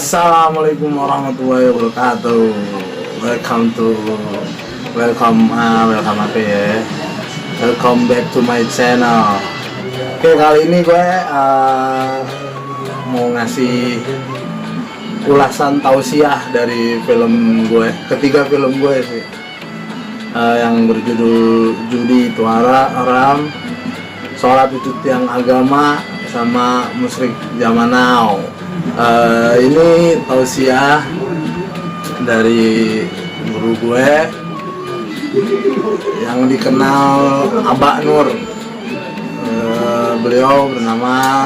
Assalamualaikum warahmatullahi wabarakatuh. Welcome apa ya? Welcome back to my channel. Oke, kali ini gue mau ngasih ulasan tausiah dari film gue, ketiga film gue sih, yang berjudul Judi itu Haram, Sholat itu Tiang Agama, sama Musyrik Zaman Now. Ini tausiah dari guru gue yang dikenal Abah Nur. Beliau bernama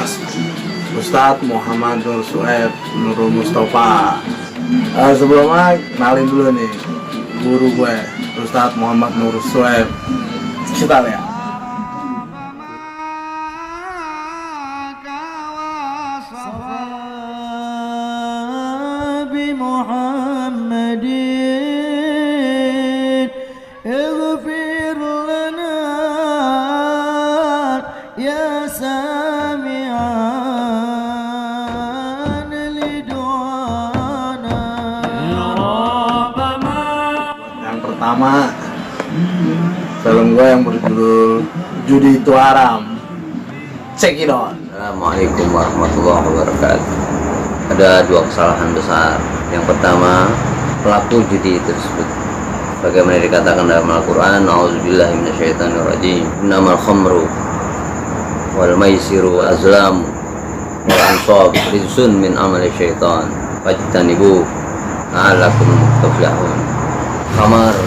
Ustadz Muhammad Nur Sueb Nurul Mustafa. Sebelumnya kenalin dulu nih guru gue, Ustadz Muhammad Nur Sueb. Kita lihat. Muhammadin ighfir lana ya sami'an lidu'ana ya Rabbana. Yang pertama, film gue yang berjudul Judi itu Haram. Check it out. Assalamualaikum warahmatullahi wabarakatuh. Ada dua kesalahan besar. Yang pertama, pelaku judi tersebut bagaimana dikatakan dalam Al-Quran, A'udzubillahi minasyaitonirrajim, innamal khamru wal maisiru wal azlamu wal ansab rizsun min amali syaitan fajtanibu la'allakum tuflihun. Khamar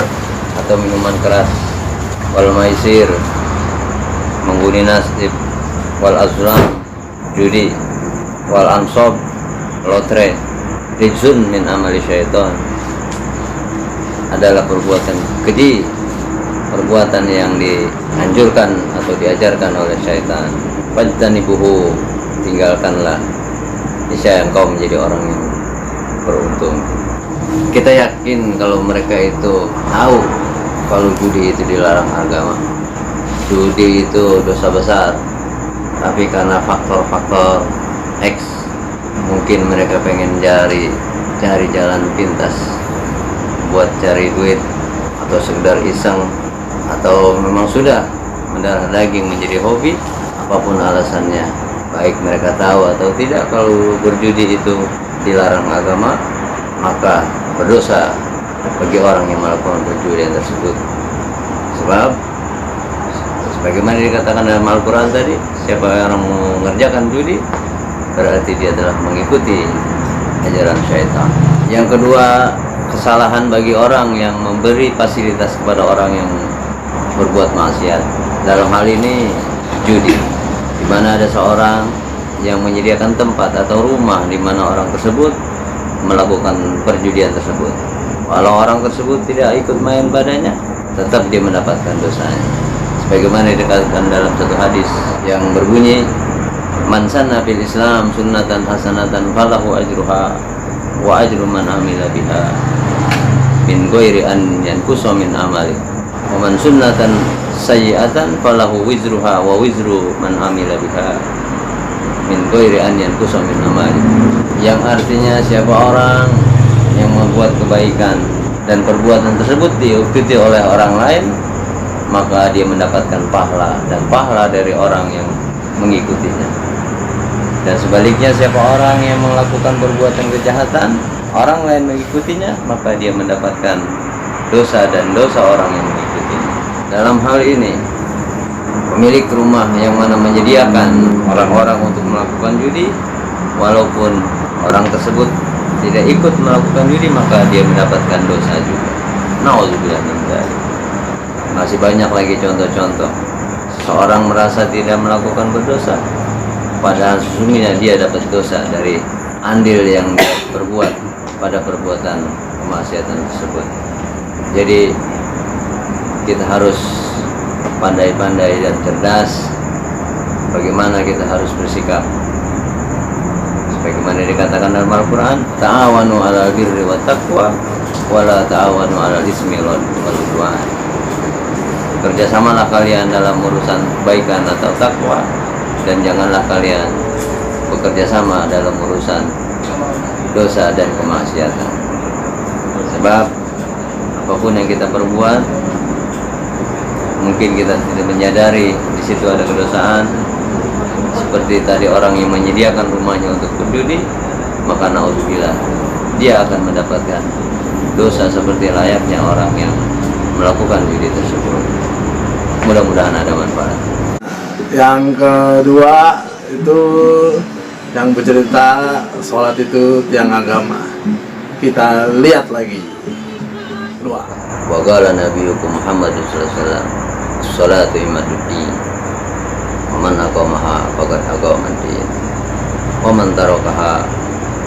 atau minuman keras, wal maisir mengguni nasib, wal azlam judi, wal ansab lotre, rizun min amali syaitan adalah perbuatan keji, perbuatan yang dianjurkan atau diajarkan oleh syaitan. Fajtanibuhu, tinggalkanlah, niscaya engkau menjadi orang yang beruntung. Kita yakin kalau mereka itu tahu kalau judi itu dilarang agama, judi itu dosa besar, tapi karena faktor-faktor X, mungkin mereka pengen cari jalan pintas buat cari duit, atau sekedar iseng, atau memang sudah mendarah daging menjadi hobi. Apapun alasannya, baik mereka tahu atau tidak kalau berjudi itu dilarang agama, maka berdosa bagi orang yang melakukan perjudian tersebut. Sebab sebagaimana dikatakan dalam Al-Quran tadi, siapa yang mengerjakan judi berarti dia telah mengikuti ajaran syaitan. Yang kedua, kesalahan bagi orang yang memberi fasilitas kepada orang yang berbuat maksiat. Dalam hal ini judi, di mana ada seorang yang menyediakan tempat atau rumah di mana orang tersebut melakukan perjudian tersebut. Walau orang tersebut tidak ikut main padanya, tetap dia mendapatkan dosanya. Sebagaimana dikatakan dalam satu hadis yang berbunyi, man sanna fil Islam sunnatan hasanatan falahu ajruha wa ajru man amila biha min ghairi an yanqusa min amali wa man sunnatan sayyi'atan falahu wizruha wa wizru man amila biha min ghairi an yanqusa min amali. Yang artinya siapa orang yang membuat kebaikan dan perbuatan tersebut diikuti oleh orang lain, maka dia mendapatkan pahala dan pahala dari orang yang mengikutinya. Dan sebaliknya, siapa orang yang melakukan perbuatan kejahatan, orang lain mengikutinya, maka dia mendapatkan dosa dan dosa orang yang mengikutinya. Dalam hal ini, pemilik rumah yang mana menyediakan orang-orang untuk melakukan judi, walaupun orang tersebut tidak ikut melakukan judi, maka dia mendapatkan dosa juga. Nauzubillah min dzalik. Masih banyak lagi contoh-contoh. Seseorang merasa tidak melakukan berdosa, padahal sesungguhnya dia dapat dosa dari andil yang dia perbuat pada perbuatan kemaksiatan tersebut. Jadi kita harus pandai-pandai dan cerdas bagaimana kita harus bersikap. Sebagaimana dikatakan dalam Al-Quran, ta'awanu 'alal birri wat taqwa wa la ta'awanu 'alal ismi wal 'udwan. Kerjasamalah kalian dalam urusan kebaikan atau takwa, dan janganlah kalian bekerja sama dalam urusan dosa dan kemaksiatan. Sebab apapun yang kita perbuat, mungkin kita tidak menyadari di situ ada kedosaan. Seperti tadi orang yang menyediakan rumahnya untuk berjudi, maka naudzubillah, dia akan mendapatkan dosa seperti layaknya orang yang melakukan judi tersebut. Mudah-mudahan ada manfaat. Yang kedua itu yang bercerita sholat itu tiang agama. Kita lihat lagi. Dua. Wa qala nabiyukum Muhammad sallallahu alaihi wasallam, sholatu imaduddin. Wa man aqamaha faqad aqamaddin. Wa man tarakaha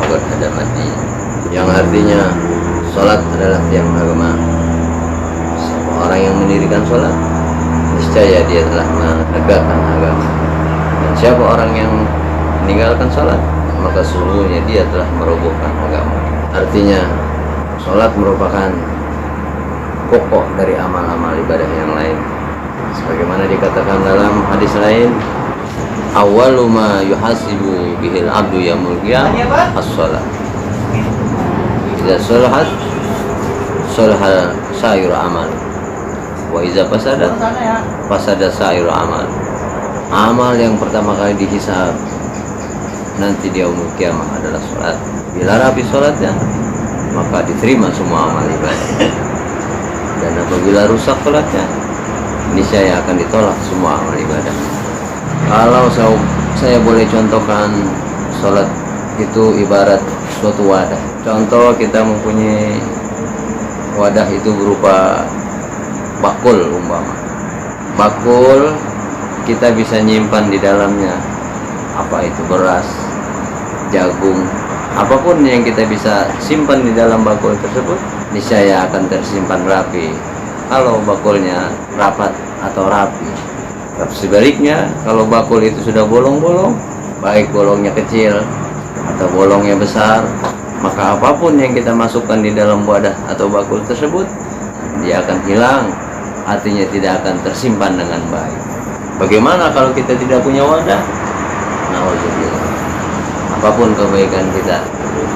faqad hadamaddin. Yang artinya sholat adalah tiang agama. Siapa orang yang mendirikan sholat, niscaya dia telah menegakkan agama. Dan siapa orang yang meninggalkan sholat, maka sesungguhnya dia telah merobohkan agama. Artinya sholat merupakan pokok dari amal-amal ibadah yang lain. Sebagaimana dikatakan dalam hadis lain, awwalu ma yuhasibu bihil abdu yaumil qiyamah as-shalah. Idza shalahat shalaha sa'iru amal. Wa idza fasadat fasada sa'iru amal. Amal yang pertama kali dihisab nanti di yaumul qiyamah adalah sholat. Bila rapi sholatnya, maka diterima semua amal ibadah. Dan apabila rusak sholatnya, niscaya akan ditolak semua amal ibadah. Kalau saya boleh contohkan, sholat itu ibarat suatu wadah. Contoh, kita mempunyai wadah itu berupa bakul umpama. Bakul kita bisa nyimpan di dalamnya apa itu, beras, jagung, apapun yang kita bisa simpan di dalam bakul tersebut, niscaya akan tersimpan rapi kalau bakulnya rapat atau rapi. Tapi sebaliknya, kalau bakul itu sudah bolong-bolong, baik bolongnya kecil atau bolongnya besar, maka apapun yang kita masukkan di dalam wadah atau bakul tersebut, dia akan hilang, artinya tidak akan tersimpan dengan baik. Bagaimana kalau kita tidak punya wadah? Nauzubillah, apapun kebaikan kita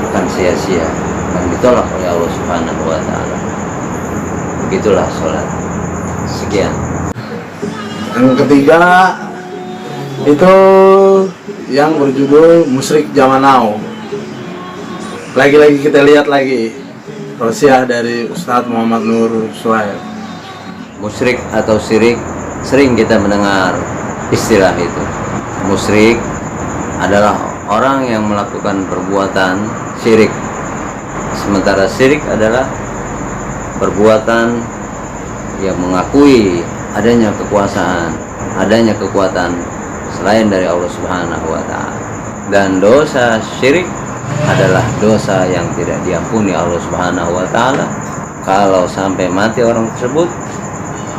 akan sia-sia dan ditolak oleh Allah Subhanahu wa Ta'ala. Begitulah sholat. Sekian. Yang ketiga itu yang berjudul Musyrik Zaman Now. Lagi-lagi kita lihat lagi tausiah dari Ustadz Muhammad Nur Suhaib. Musyrik atau syirik, sering kita mendengar istilah itu. Musyrik adalah orang yang melakukan perbuatan syirik. Sementara syirik adalah perbuatan yang mengakui adanya kekuasaan, adanya kekuatan selain dari Allah Subhanahu wa Ta'ala. Dan dosa syirik adalah dosa yang tidak diampuni Allah Subhanahu wa Ta'ala kalau sampai mati orang tersebut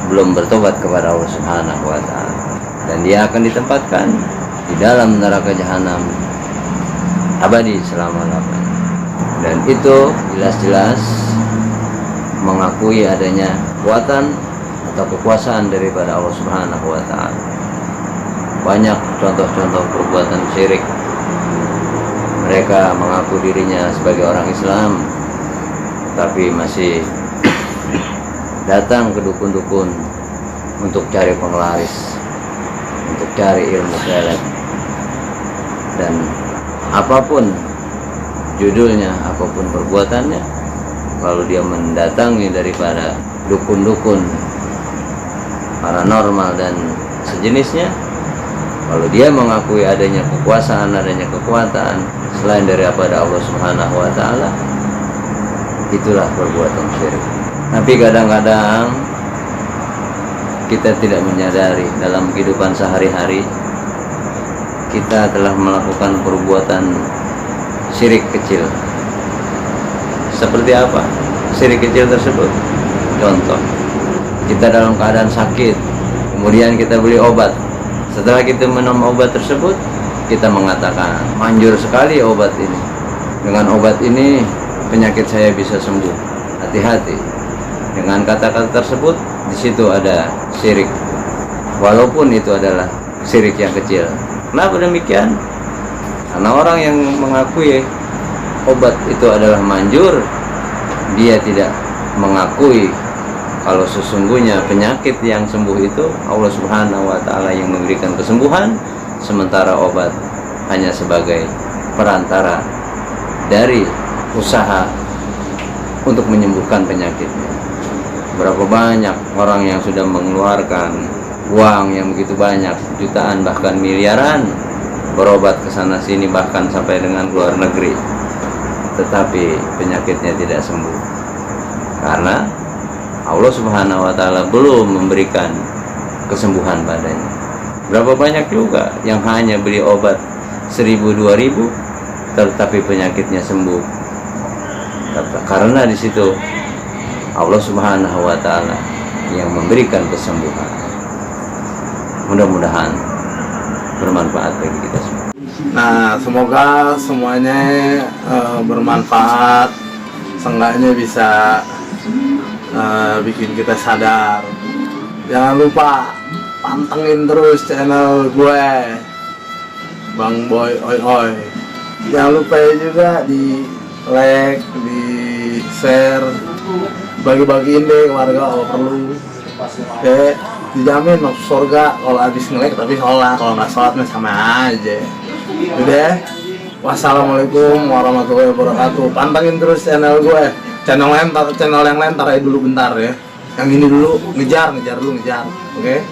belum bertobat kepada Allah Subhanahu wa Ta'ala, dan dia akan ditempatkan di dalam neraka jahanam abadi selama-lamanya. Dan itu jelas-jelas mengakui adanya kekuatan atau kekuasaan daripada Allah Subhanahu wa Ta'ala. Banyak contoh-contoh perbuatan syirik. Mereka mengaku dirinya sebagai orang Islam, tapi masih datang ke dukun-dukun untuk cari penglaris, untuk cari ilmu gaib. Dan apapun judulnya, apapun perbuatannya, kalau dia mendatangi daripada dukun-dukun paranormal dan sejenisnya, kalau dia mengakui adanya kekuasaan, adanya kekuatan selain daripada Allah Subhanahu wa Ta'ala, itulah perbuatan syirik. Tapi kadang-kadang kita tidak menyadari dalam kehidupan sehari-hari kita telah melakukan perbuatan syirik kecil. Seperti apa syirik kecil tersebut? Contoh, kita dalam keadaan sakit, kemudian kita beli obat. Setelah kita minum obat tersebut, kita mengatakan, manjur sekali obat ini. Dengan obat ini penyakit saya bisa sembuh. Hati-hati dengan kata-kata tersebut. Di situ ada syirik, walaupun itu adalah syirik yang kecil. Kenapa demikian? Karena orang yang mengakui obat itu adalah manjur, dia tidak mengakui kalau sesungguhnya penyakit yang sembuh itu Allah Subhanahu wa Ta'ala yang memberikan kesembuhan, sementara obat hanya sebagai perantara dari usaha untuk menyembuhkan penyakitnya. Berapa banyak orang yang sudah mengeluarkan uang yang begitu banyak, jutaan bahkan miliaran, berobat ke sana sini bahkan sampai dengan luar negeri, tetapi penyakitnya tidak sembuh karena Allah Subhanahu wa Ta'ala belum memberikan kesembuhan padanya. Berapa banyak juga yang hanya beli obat 1.000-2.000 tetapi penyakitnya sembuh, karena di situ Allah Subhanahu wa Ta'ala yang memberikan kesembuhan. Mudah-mudahan bermanfaat bagi kita semua. Nah, semoga semuanya bermanfaat, seenggaknya bisa bikin kita sadar. Jangan lupa pantengin terus channel gue, Bang Boy Oi Oi. Jangan lupa juga di like, di share, bagi-bagiin deh ke warga kalau perlu. Oke, dijamin masuk surga kalau habis nge-like tapi sholat. Kalau nggak sholat mah sama aja. Udah, wassalamualaikum warahmatullahi wabarakatuh. Pantengin terus channel gue. Channel yang lain tar dulu bentar ya. Yang ini dulu ngejar dulu. Oke?